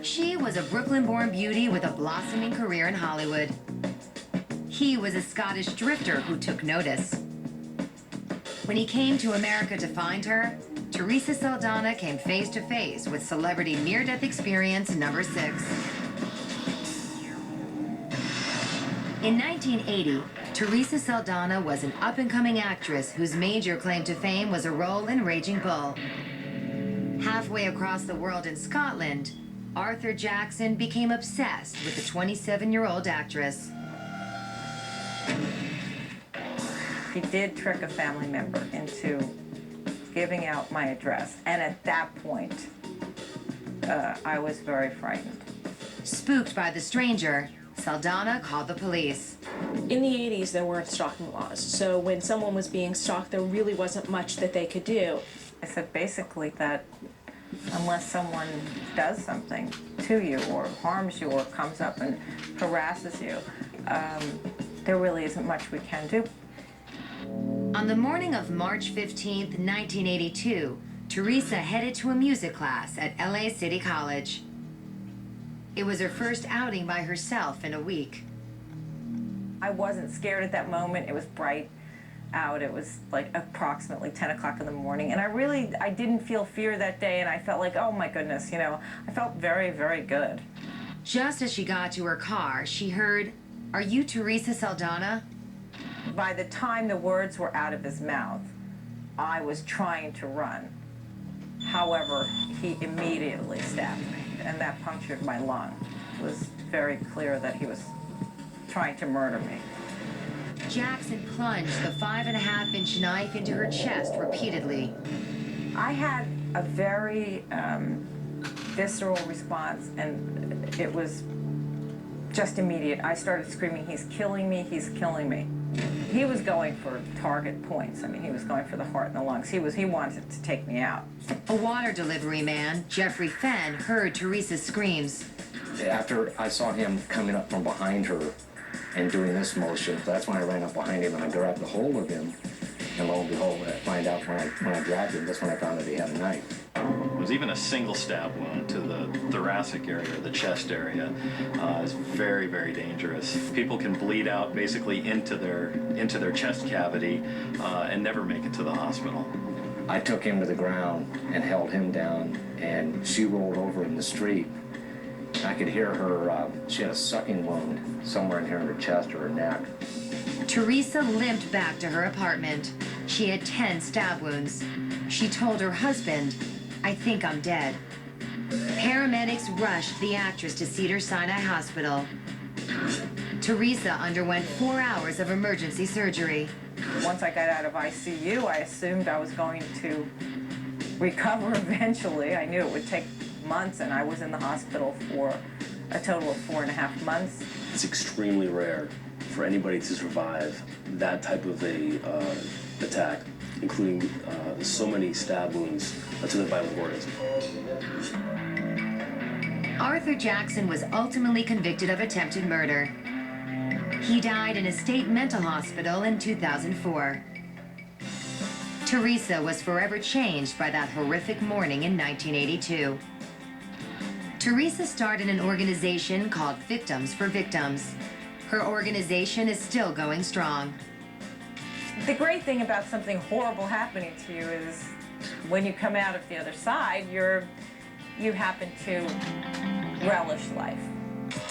She was a Brooklyn-born beauty with a blossoming career in Hollywood. He was a Scottish drifter who took notice. When he came to America to find her, Teresa Saldana came face to face with celebrity near-death experience number 6. In 1980, Teresa Saldana was an up-and-coming actress whose major claim to fame was a role in Raging Bull. Halfway across the world in Scotland, Arthur Jackson became obsessed with the 27-year-old actress. He did trick a family member into giving out my address, and at that point, I was very frightened. Spooked by the stranger, Saldana called the police. In the 80s, there weren't stalking laws, so when someone was being stalked, there really wasn't much that they could do. I said basically that unless someone does something to you or harms you or comes up and harasses you, there really isn't much we can do. On the morning of March 15th, 1982, Teresa headed to a music class at LA City College. It was her first outing by herself in a week. I wasn't scared at that moment. It was bright out. It was like approximately 10 o'clock in the morning. And I didn't feel fear that day, and I felt like, oh my goodness, you know, I felt very, very good. Just as she got to her car, she heard, "Are you Teresa Saldana?" By the time the words were out of his mouth, I was trying to run. However, he immediately stabbed me, and that punctured my lung. It was very clear that he was trying to murder me. Jackson plunged the 5.5-inch knife into her chest repeatedly. I had a very visceral response, and it was just immediate. I started screaming, "He's killing me, he's killing me." He was going for target points. I mean, he was going for the heart and the lungs. He wanted to take me out. A water delivery man, Jeffrey Fenn, heard Teresa's screams. After I saw him coming up from behind her and doing this motion, that's when I ran up behind him and I grabbed a hold of him. And lo and behold, I find out when I grabbed him, that's when I found that he had a knife. It was even a single stab wound to the thoracic area, the chest area. Is very, very dangerous. People can bleed out basically into their chest cavity and never make it to the hospital. I took him to the ground and held him down, and she rolled over in the street. I could hear her, she had a sucking wound somewhere in here in her chest or her neck. Teresa limped back to her apartment. She had 10 stab wounds. She told her husband, "I think I'm dead." Paramedics rushed the actress to Cedars-Sinai Hospital. Teresa underwent 4 hours of emergency surgery. Once I got out of ICU, I assumed I was going to recover eventually. I knew it would take months, and I was in the hospital for a total of 4.5 months. It's extremely rare for anybody to survive that type of a attack, including so many stab wounds to the vital organs. Arthur Jackson was ultimately convicted of attempted murder. He died in a state mental hospital in 2004. Teresa was forever changed by that horrific morning in 1982. Teresa started an organization called Victims for Victims. Her organization is still going strong. The great thing about something horrible happening to you is when you come out of the other side, you happen to relish life.